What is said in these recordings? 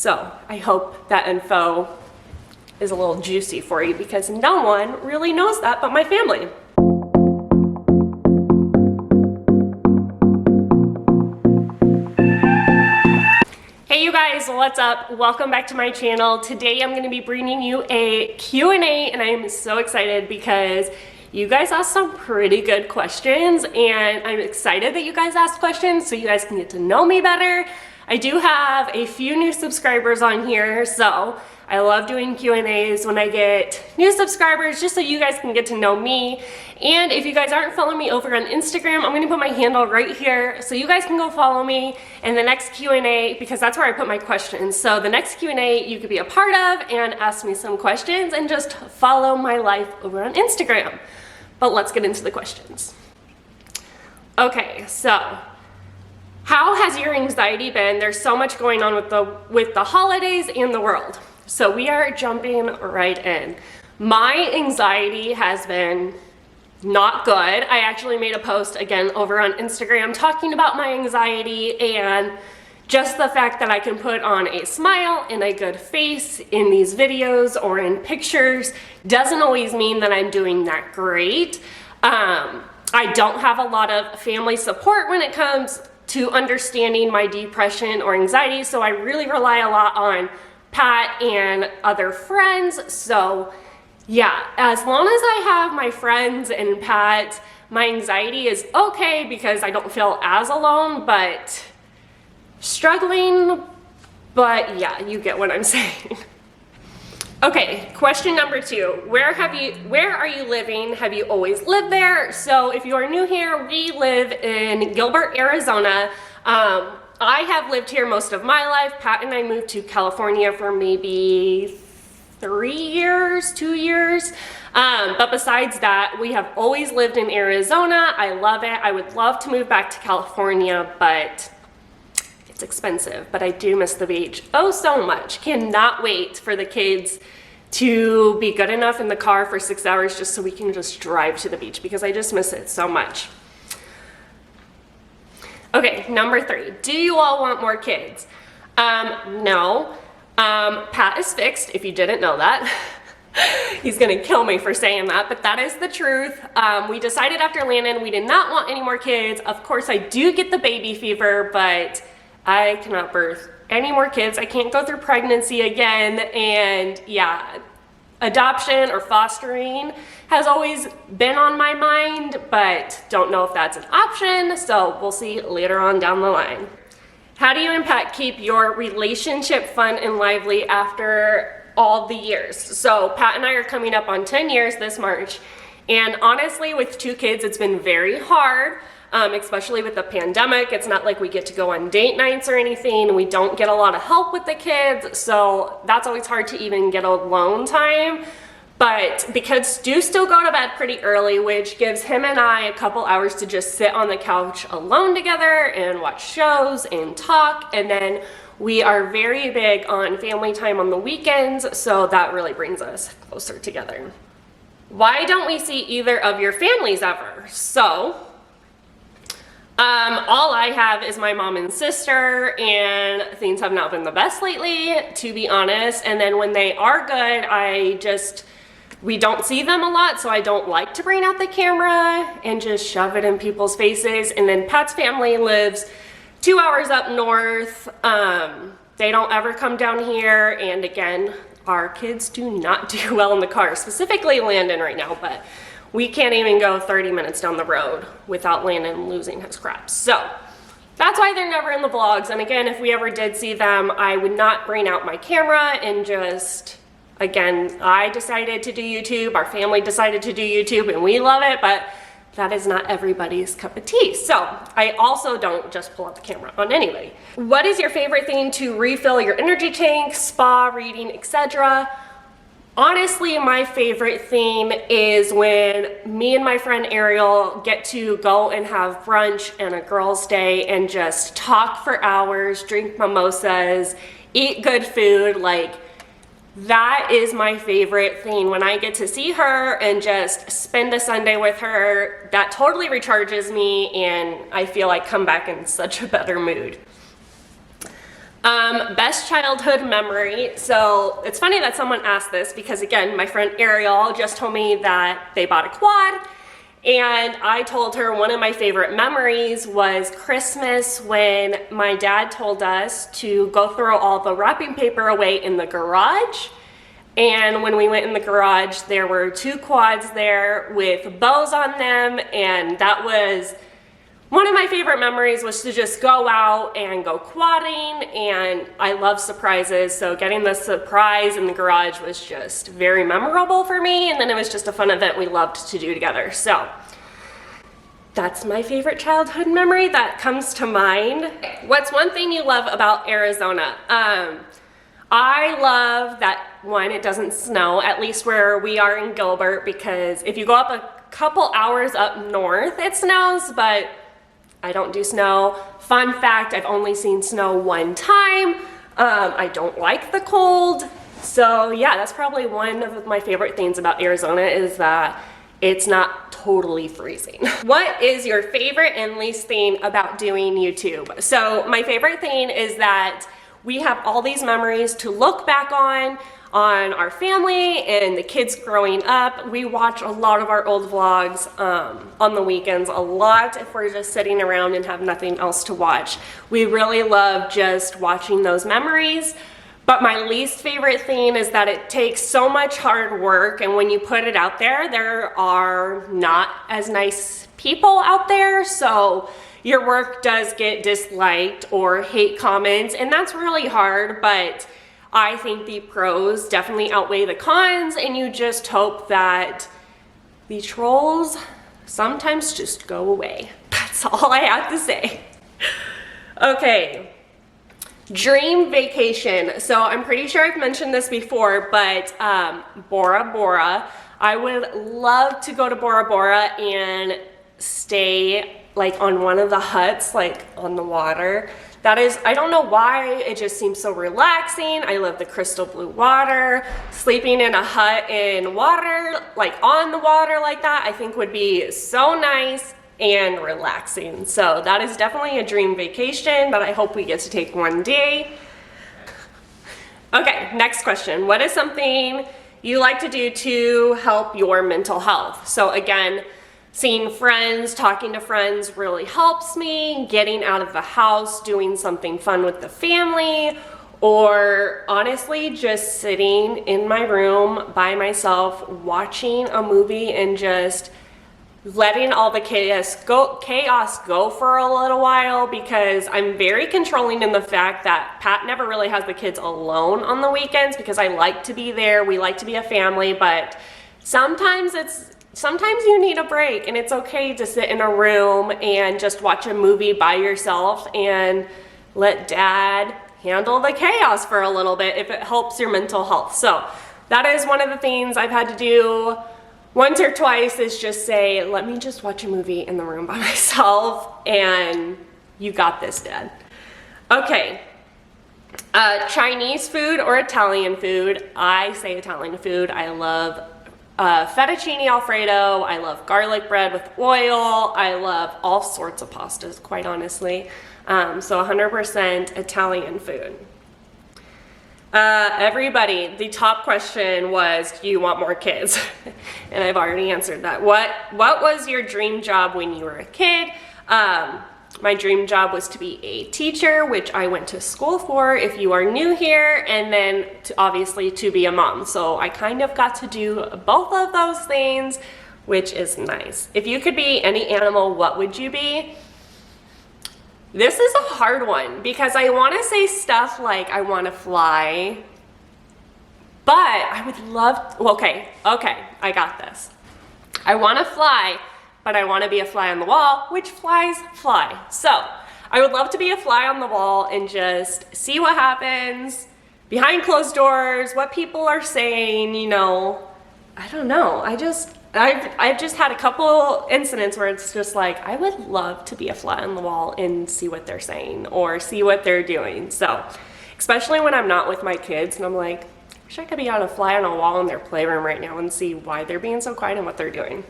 So I hope that info is a little juicy for you because no one really knows that but my family. Hey you guys, what's up? Welcome back to my channel. Today I'm going to be bringing you a Q&A and I am so excited because you guys asked some pretty good questions and I'm excited that you guys asked questions so you guys can get to know me better. I do have a few new subscribers on here, so I love doing Q&As when I get new subscribers just so you guys can get to know me. And if you guys aren't following me over on Instagram, I'm going to put my handle right here so you guys can go follow me in the next Q&A because that's where I put my questions. So the next Q&A you could be a part of and ask me some questions and just follow my life over on Instagram. But let's get into the questions. Okay, so how has your anxiety been? There's so much going on with the holidays and the world. So we are jumping right in. My anxiety has been not good. I actually made a post again over on Instagram talking about my anxiety and just the fact that I can put on a smile and a good face in these videos or in pictures doesn't always mean that I'm doing that great. I don't have a lot of family support when it comes to understanding my depression or anxiety, so I really rely a lot on Pat and other friends. So yeah, as long as I have my friends and Pat, my anxiety is okay because I don't feel as alone, but struggling, but yeah, you get what I'm saying. Okay, question number 2. Where are you living? Have you always lived there? So if you are new here, we live in Gilbert, Arizona. I have lived here most of my life. Pat and I moved to California for maybe 3 years, 2 years. But besides that, we have always lived in Arizona. I love it. I would love to move back to California, but it's expensive, but I do miss the beach oh so much. Cannot wait for the kids to be good enough in the car for 6 hours just so we can just drive to the beach because I just miss it so much. Okay, number 3. Do you all want more kids? No. Pat is fixed, if you didn't know that. He's gonna kill me for saying that, but that is the truth. We decided after Landon we did not want any more kids. Of course, I do get the baby fever, but I cannot birth any more kids. I can't go through pregnancy again. And yeah, adoption or fostering has always been on my mind, but don't know if that's an option. So we'll see later on down the line. How do you and Pat keep your relationship fun and lively after all the years? So Pat and I are coming up on 10 years this March. And honestly, with 2 kids, it's been very hard. Especially with the pandemic. It's not like we get to go on date nights or anything. We don't get a lot of help with the kids, so that's always hard to even get alone time. But the kids do still go to bed pretty early, which gives him and I a couple hours to just sit on the couch alone together and watch shows and talk. And then we are very big on family time on the weekends, so that really brings us closer together. Why don't we see either of your families ever? So all I have is my mom and sister, and things have not been the best lately, to be honest. And then when they are good, we don't see them a lot, so I don't like to bring out the camera and just shove it in people's faces. And then Pat's family lives 2 hours up north. They don't ever come down here, and again, our kids do not do well in the car, specifically Landon right now, but we can't even go 30 minutes down the road without Landon losing his crap. So that's why they're never in the vlogs. And again, if we ever did see them, I would not bring out my camera and just, again, I decided to do YouTube, our family decided to do YouTube, and we love it, but that is not everybody's cup of tea. So I also don't just pull out the camera on anybody. What is your favorite thing to refill your energy tank, spa, reading, etc.? Honestly, my favorite thing is when me and my friend Ariel get to go and have brunch and a girls' day and just talk for hours, drink mimosas, eat good food. Like, that is my favorite thing. When I get to see her and just spend a Sunday with her, that totally recharges me and I feel like come back in such a better mood. Best childhood memory. So it's funny that someone asked this because again, my friend Ariel just told me that they bought a quad, and I told her one of my favorite memories was Christmas when my dad told us to go throw all the wrapping paper away in the garage. And when we went in the garage, there were 2 quads there with bows on them, and that was one of my favorite memories, was to just go out and go quadding, and I love surprises, so getting the surprise in the garage was just very memorable for me, and then it was just a fun event we loved to do together. So that's my favorite childhood memory that comes to mind. What's one thing you love about Arizona? I love that, one, it doesn't snow, at least where we are in Gilbert, because if you go up a couple hours up north, it snows, but I don't do snow. Fun fact, I've only seen snow 1 time. I don't like the cold. So yeah, that's probably one of my favorite things about Arizona, is that it's not totally freezing. What is your favorite and least thing about doing YouTube? So my favorite thing is that we have all these memories to look back on our family and the kids growing up. We watch a lot of our old vlogs on the weekends a lot if we're just sitting around and have nothing else to watch. We really love just watching those memories. But my least favorite thing is that it takes so much hard work, and when you put it out there, there are not as nice people out there, so your work does get disliked or hate comments, and that's really hard. But I think the pros definitely outweigh the cons, and you just hope that the trolls sometimes just go away. That's all I have to say. Okay, dream vacation. So I'm pretty sure I've mentioned this before, but Bora Bora. I would love to go to Bora Bora and stay like on one of the huts, like on the water. That is, I don't know why, it just seems so relaxing. I love the crystal blue water. Sleeping in a hut in water, like on the water like that, I think would be so nice and relaxing. So that is definitely a dream vacation that I hope we get to take one day. Okay, next question. What is something you like to do to help your mental health? So again, seeing friends, talking to friends really helps me. Getting out of the house, doing something fun with the family, or honestly just sitting in my room by myself watching a movie and just letting all the chaos go for a little while, because I'm very controlling in the fact that Pat never really has the kids alone on the weekends, because I like to be there. We like to be a family, but sometimes you need a break, and it's okay to sit in a room and just watch a movie by yourself and let dad handle the chaos for a little bit if it helps your mental health. So that is one of the things I've had to do once or twice, is just say, let me just watch a movie in the room by myself, and you got this, Dad. Okay, Chinese food or Italian food? I say Italian food. I love fettuccine alfredo. I love garlic bread with oil. I love all sorts of pastas, quite honestly. So 100% Italian food. Everybody, the top question was, do you want more kids? And I've already answered that. What was your dream job when you were a kid? My dream job was to be a teacher, which I went to school for if you are new here, and then obviously to be a mom. So I kind of got to do both of those things, which is nice. If you could be any animal, what would you be? This is a hard one, because I want to say stuff like I want to fly, but I would love, okay, I got this. I want to fly, but I want to be a fly on the wall, which flies fly. So I would love to be a fly on the wall and just see what happens behind closed doors, what people are saying, you know. I don't know. I've just had a couple incidents where it's just like, I would love to be a fly on the wall and see what they're saying or see what they're doing. So especially when I'm not with my kids and I'm like, I wish I could be on a fly on a wall in their playroom right now and see why they're being so quiet and what they're doing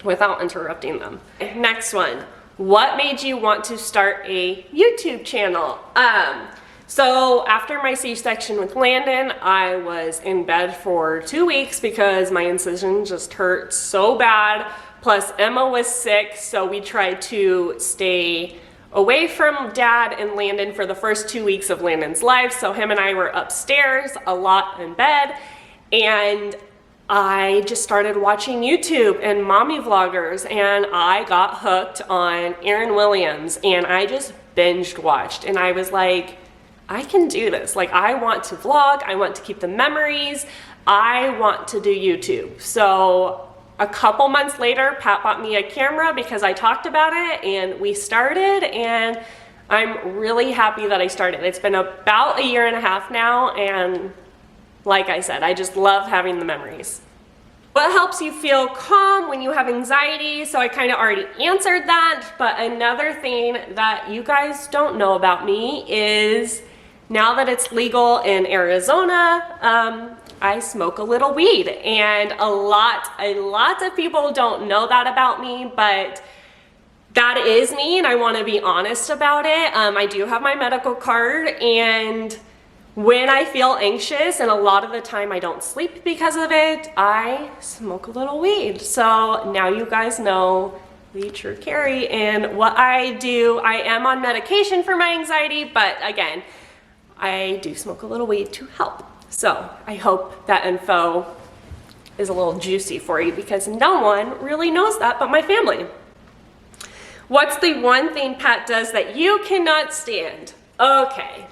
without interrupting them. Next one. What made you want to start a YouTube channel? So after my C-section with Landon, I was in bed for 2 weeks because my incision just hurt so bad. Plus Emma was sick, so we tried to stay away from Dad and Landon for the first 2 weeks of Landon's life. So him and I were upstairs a lot in bed, and I just started watching YouTube and mommy vloggers, and I got hooked on Erin Williams, and I just binged watched, and I was like, I can do this. Like, I want to vlog, I want to keep the memories, I want to do YouTube. So a couple months later, Pat bought me a camera because I talked about it, and we started, and I'm really happy that I started. It's been about 1.5 years now, and like I said, I just love having the memories. What helps you feel calm when you have anxiety? So I kind of already answered that, but another thing that you guys don't know about me is now that it's legal in Arizona, I smoke a little weed, and a lot of people don't know that about me, but that is me, and I want to be honest about it. I do have my medical card, and when I feel anxious, and a lot of the time I don't sleep because of it, I smoke a little weed. So now you guys know the true Karie and what I do. I am on medication for my anxiety, but again, I do smoke a little weed to help. So I hope that info is a little juicy for you because no one really knows that but my family. What's the one thing Pat does that you cannot stand? Okay,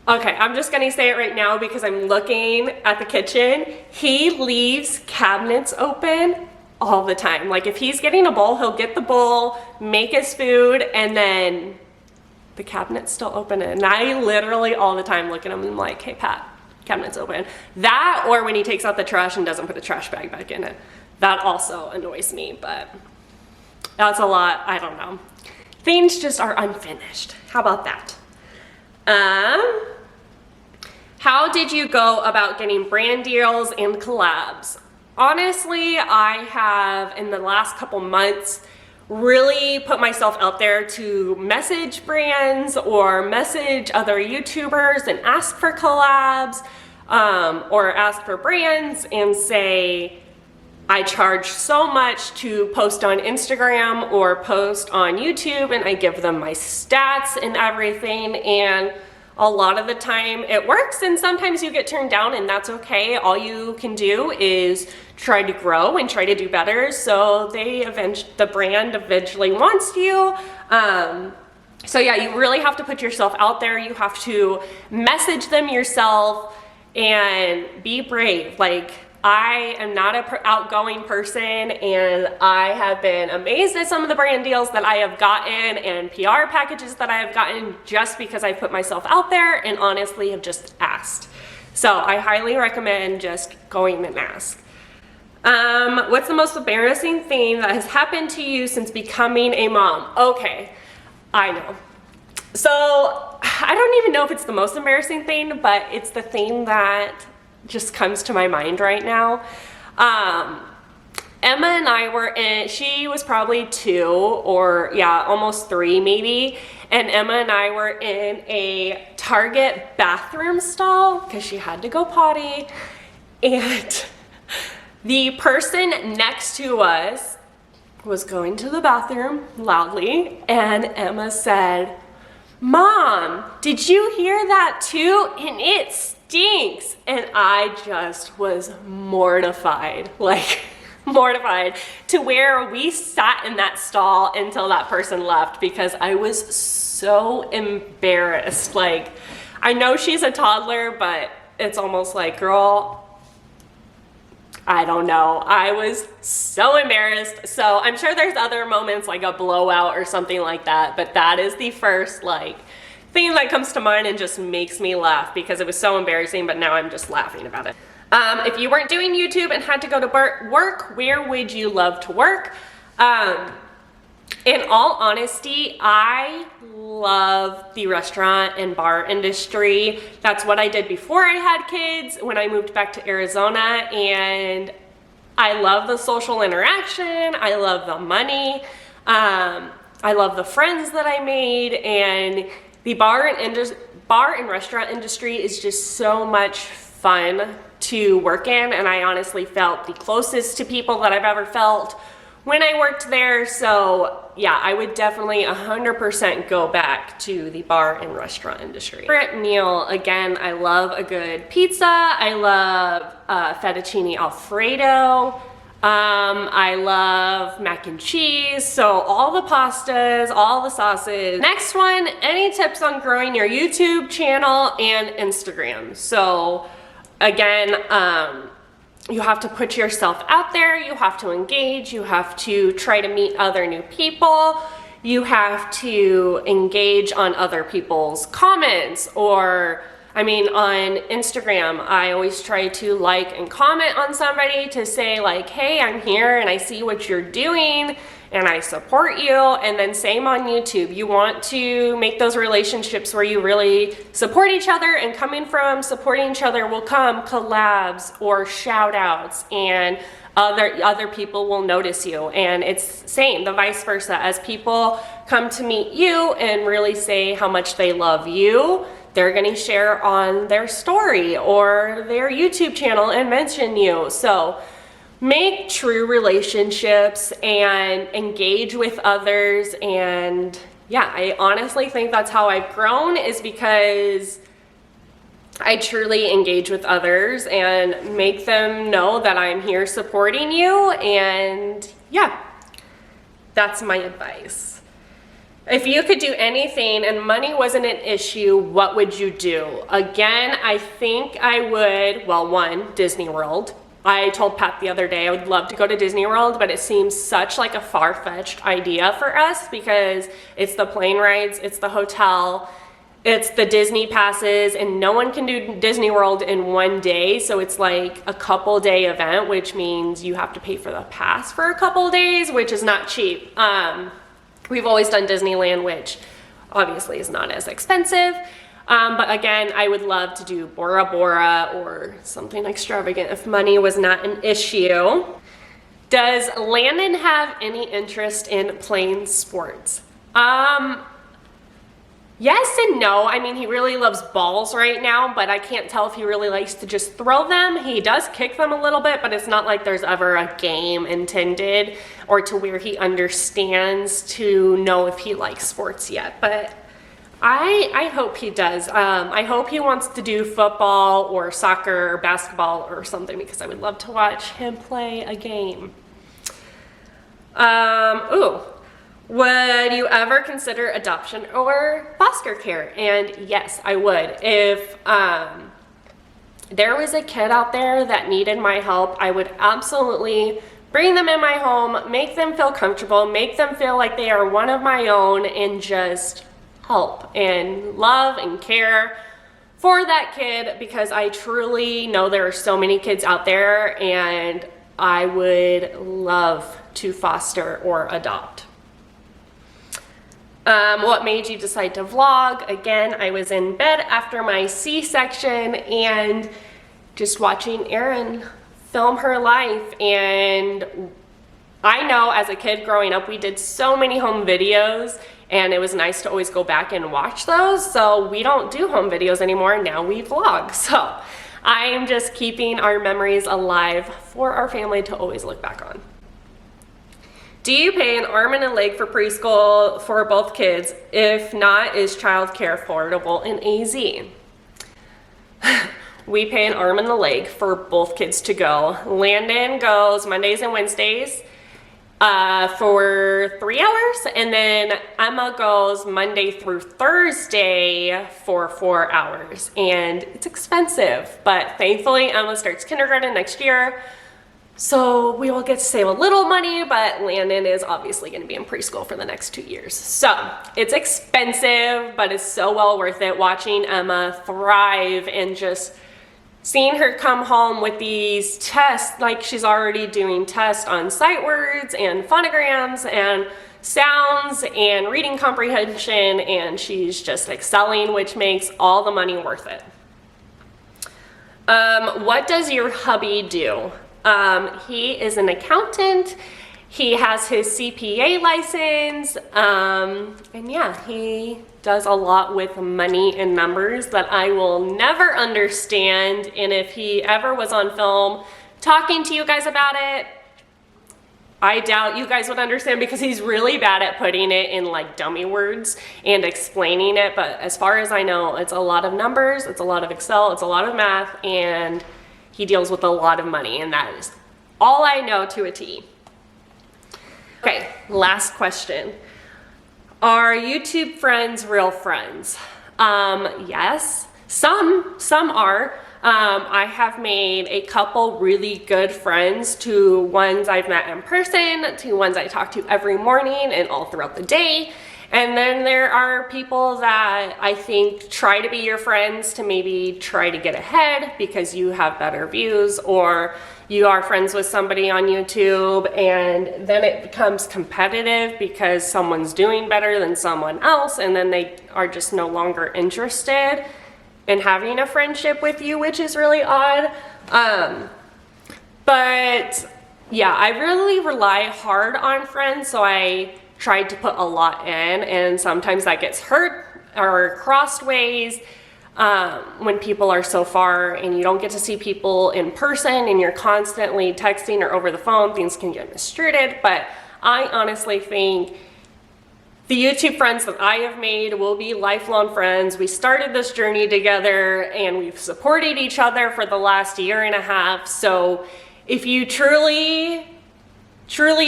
I'm just gonna say it right now because I'm looking at the kitchen. He leaves cabinets open all the time. Like if he's getting a bowl, he'll get the bowl, make his food, and then the cabinet's still open. And I literally all the time look at him and I'm like, hey Pat, cabinet's open. That, or when he takes out the trash and doesn't put a trash bag back in it. That also annoys me, but that's a lot, I don't know. Things just are unfinished. How about that? How did you go about getting brand deals and collabs? Honestly, I have in the last couple months really put myself out there to message brands or message other YouTubers and ask for collabs, or ask for brands and say, I charge so much to post on Instagram or post on YouTube, and I give them my stats and everything, and a lot of the time it works, and sometimes you get turned down, and that's okay. All you can do is try to grow and try to do better, so the brand eventually wants you. So yeah, you really have to put yourself out there. You have to message them yourself and be brave. Like, I am not an outgoing person, and I have been amazed at some of the brand deals that I have gotten and PR packages that I have gotten just because I put myself out there and honestly have just asked. So I highly recommend just going and ask. What's the most embarrassing thing that has happened to you since becoming a mom? Okay, I know. So I don't even know if it's the most embarrassing thing, but it's the thing that just comes to my mind right now. Emma and I were in, she was probably 2 or yeah, almost 3 maybe. And Emma and I were in a Target bathroom stall because she had to go potty. And the person next to us was going to the bathroom loudly, and Emma said, "Mom, did you hear that too? And it stinks." And I just was mortified, like mortified, to where we sat in that stall until that person left because I was so embarrassed. Like, I know she's a toddler, but it's almost like, girl, I don't know. I was so embarrassed. So I'm sure there's other moments like a blowout or something like that, but that is the first like thing that comes to mind and just makes me laugh because it was so embarrassing, but now I'm just laughing about it. If you weren't doing YouTube and had to go to work, where would you love to work? In all honesty, I love the restaurant and bar industry. That's what I did before I had kids, when I moved back to Arizona, and I love the social interaction. I love the money. I love the friends that I made, and The bar and restaurant industry is just so much fun to work in, and I honestly felt the closest to people that I've ever felt when I worked there. So yeah, I would definitely 100% go back to the bar and restaurant industry. Favorite meal, again, I love a good pizza. I love fettuccine Alfredo. I love mac and cheese, so all the pastas, all the sauces. Next one, any tips on growing your YouTube channel and Instagram? So again, you have to put yourself out there, you have to engage, you have to try to meet other new people, you have to engage on other people's comments, or I mean, on Instagram, I always try to like and comment on somebody to say like, hey, I'm here and I see what you're doing and I support you. And then same on YouTube. You want to make those relationships where you really support each other, and coming from supporting each other will come collabs or shout outs, and other people will notice you. And it's same, the vice versa. As people come to meet you and really say how much they love you, they're gonna share on their story or their YouTube channel and mention you. So make true relationships and engage with others. And yeah, I honestly think that's how I've grown, is because I truly engage with others and make them know that I'm here supporting you. And yeah, that's my advice. If you could do anything and money wasn't an issue, what would you do? Again, I think I would, well, one, Disney World. I told Pat the other day I would love to go to Disney World, but it seems such like a far-fetched idea for us because it's the plane rides, it's the hotel, it's the Disney passes, and no one can do Disney World in one day. So it's like a couple day event, which means you have to pay for the pass for a couple days, which is not cheap. We've always done Disneyland, which obviously is not as expensive. But again, I would love to do Bora Bora or something extravagant if money was not an issue. Does Landon have any interest in playing sports? Yes and no. I mean, he really loves balls right now, but I can't tell if he really likes to just throw them. He does kick them a little bit, but it's not like there's ever a game intended or to where he understands to know if he likes sports yet. But I hope he does. I hope he wants to do football or soccer or basketball or something, because I would love to watch him play a game. Would you ever consider adoption or foster care? And yes, I would. If there was a kid out there that needed my help, I would absolutely bring them in my home, make them feel comfortable, make them feel like they are one of my own, and just help and love and care for that kid, because I truly know there are so many kids out there, and I would love to foster or adopt. What made you decide to vlog? Again, I was in bed after my C-section and just watching Erin film her life. And I know as a kid growing up, we did so many home videos, and it was nice to always go back and watch those. So we don't do home videos anymore. Now we vlog. So I am just keeping our memories alive for our family to always look back on. Do you pay an arm and a leg for preschool for both kids? If not, is childcare affordable in AZ? We pay an arm and a leg for both kids to go. Landon goes Mondays and Wednesdays for 3 hours, and then Emma goes Monday through Thursday for 4 hours. And it's expensive, but thankfully Emma starts kindergarten next year, so we will get to save a little money, but Landon is obviously going to be in preschool for the next 2 years. So it's expensive, but it's so well worth it, watching Emma thrive and just seeing her come home with these tests, like she's already doing tests on sight words and phonograms and sounds and reading comprehension, and she's just excelling, which makes all the money worth it. What does your hubby do? He is an accountant, He has his CPA license, and yeah, he does a lot with money and numbers that I will never understand. And if he ever was on film talking to you guys about it, I doubt you guys would understand, because he's really bad at putting it in like dummy words and explaining it. But as far as I know, it's a lot of numbers, it's a lot of Excel, it's a lot of math, and he deals with a lot of money, and that is all I know to a T. Okay, last question. Are YouTube friends real friends? Yes, some are. I have made a couple really good friends, to ones I've met in person, to ones I talk to every morning and all throughout the day. And then there are people that I think try to be your friends to maybe try to get ahead because you have better views, or you are friends with somebody on YouTube and then it becomes competitive because someone's doing better than someone else, and then they are just no longer interested in having a friendship with you, which is really odd. But yeah, I really rely hard on friends, so I tried to put a lot in, and sometimes that gets hurt or crossed ways when people are so far and you don't get to see people in person and you're constantly texting or over the phone. Things can get mistreated. But I honestly think the YouTube friends that I have made will be lifelong friends. We started this journey together and we've supported each other for the last year and a half. So if you truly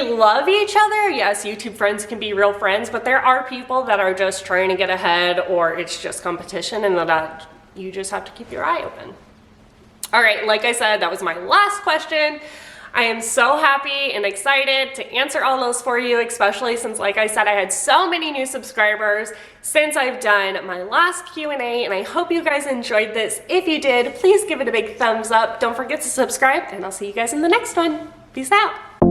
love each other, yes, YouTube friends can be real friends, but there are people that are just trying to get ahead, or it's just competition, and that you just have to keep your eye open. All right, like I said, that was my last question. I am so happy and excited to answer all those for you, especially since, like I said, I had so many new subscribers since I've done my last Q&A, and I hope you guys enjoyed this. If you did, please give it a big thumbs up. Don't forget to subscribe, and I'll see you guys in the next one. Peace out.